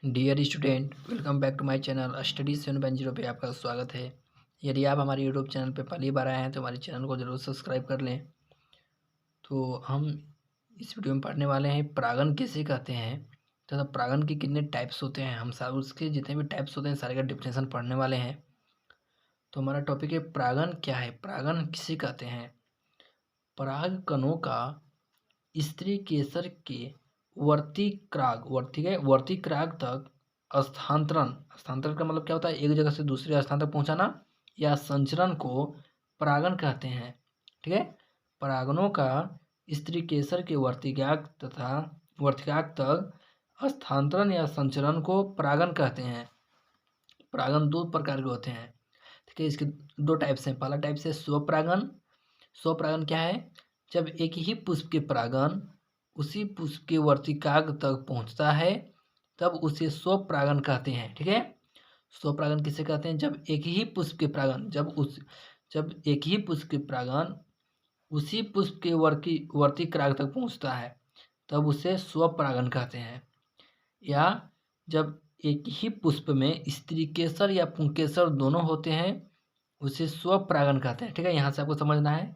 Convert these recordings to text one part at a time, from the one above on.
Dear student, welcome back to my channel study 710 पे आपका स्वागत है। यदि आप हमारे यूट्यूब चैनल पे पहली बार आए हैं तो हमारे चैनल को ज़रूर सब्सक्राइब कर लें। तो हम इस वीडियो में पढ़ने वाले हैं परागन किसे कहते हैं तथा परागन के कितने टाइप्स होते हैं। हम सब उसके जितने भी टाइप्स होते हैं सारे का डिफिनेशन पढ़ने वाले हैं। तो हमारा टॉपिक है परागन क्या है, परागन किसे कहते हैं। पराग कणों का स्त्री केसर के वर्ती क्राग तक स्थानांतरण का मतलब क्या होता है, एक जगह से दूसरे स्थान तक पहुंचाना या संचरण को परागन कहते हैं। ठीक है, परागनों का स्त्री केसर के वर्तिकाग्र तक स्थानांतरण या संचरण को परागन कहते हैं। परागन दो प्रकार के होते हैं। ठीक है, इसके दो टाइप्स हैं। पहला टाइप से स्वपरागन। स्वपरागन क्या है, जब एक ही पुष्प के परागन उसी पुष्प के वर्तिकाग्र तक पहुंचता है तब उसे स्वपरागन कहते हैं। ठीक है, स्वपरागन किसे कहते हैं, जब एक ही पुष्प के परागन उसी पुष्प के वर्तिकाग्र तक पहुंचता है तब उसे स्वपरागन कहते हैं। या जब एक ही पुष्प में स्त्री केसर या पुंकेसर दोनों होते हैं उसे स्वपरागन कहते हैं। ठीक है, यहाँ से आपको समझना है,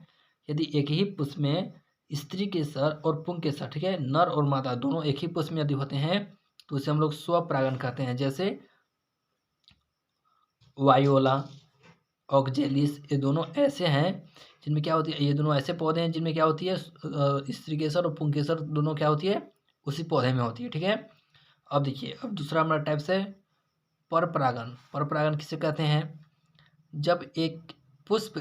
यदि एक ही पुष्प में स्त्री केसर और पुंकेसर, ठीक है, नर और मादा दोनों एक ही पुष्प में यदि होते हैं तो उसे हम लोग स्वपरागन कहते हैं। जैसे वायोला, ऑक्जेलिस, ये दोनों ऐसे हैं जिनमें क्या होती है, ये दोनों ऐसे पौधे हैं जिनमें क्या होती है, स्त्री केसर और पुंकेसर दोनों क्या होती है, उसी पौधे में होती है। ठीक है, अब देखिए, अब दूसरा हमारा टाइप्स है परपरागन। परपरागन किसे कहते हैं, जब एक पुष्प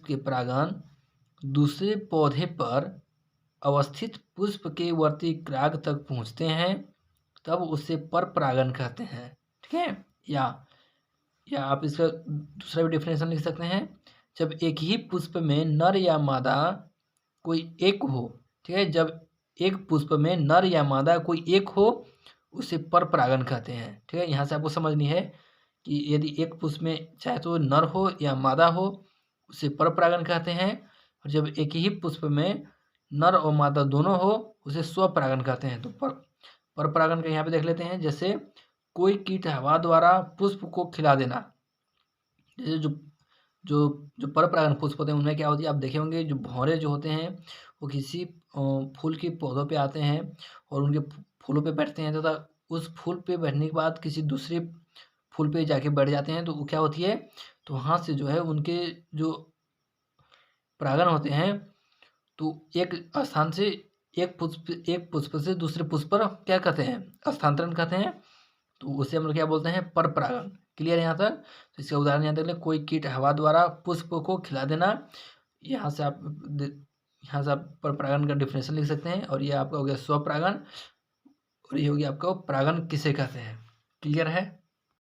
के परागन दूसरे पौधे पर अवस्थित पुष्प के वर्तिकाग्र तक पहुंचते हैं तब उसे परपरागन कहते हैं। ठीक है, या आप इसका दूसरा भी डेफिनेशन लिख सकते हैं, जब एक ही पुष्प में नर या मादा कोई एक हो। ठीक है, जब एक पुष्प में नर या मादा कोई एक हो उसे परपरागन कहते हैं। ठीक है, यहाँ से आपको समझनी है कि यदि एक पुष्प में चाहे तो नर हो या मादा हो उसे परपरागन कहते हैं, और जब एक ही पुष्प में नर और मादा दोनों हो उसे स्वपरागन कहते हैं। तो परपरागन का यहाँ पे देख लेते हैं, जैसे कोई कीट हवा द्वारा पुष्प को खिला देना। जैसे जो जो जो परपरागन पुष्प होते हैं उनमें क्या होती है, आप देखे होंगे, जो भौरे जो होते हैं वो किसी फूल के पौधों पे आते हैं और उनके फूलों पे बैठते हैं तथा उस फूल पे बैठने के बाद किसी दूसरे फूल पे जाके बैठ जाते हैं। तो वो क्या होती है, तो वहाँ से जो है उनके जो परागन होते हैं तो एक स्थान से एक पुष्प से दूसरे पुष्प पर क्या कहते हैं, स्थानांतरण कहते हैं। तो उसे हम लोग क्या बोलते हैं, परपरागन। क्लियर है यहाँ तक। तो इसका उदाहरण यहाँ देख लें, कोई कीट हवा द्वारा पुष्प को खिला देना। यहाँ से आप परपरागन का डिफिनेशन लिख सकते हैं, और ये आपका हो गया स्वपरागन, और ये हो गया आपका परागन किसे कहते हैं। क्लियर है।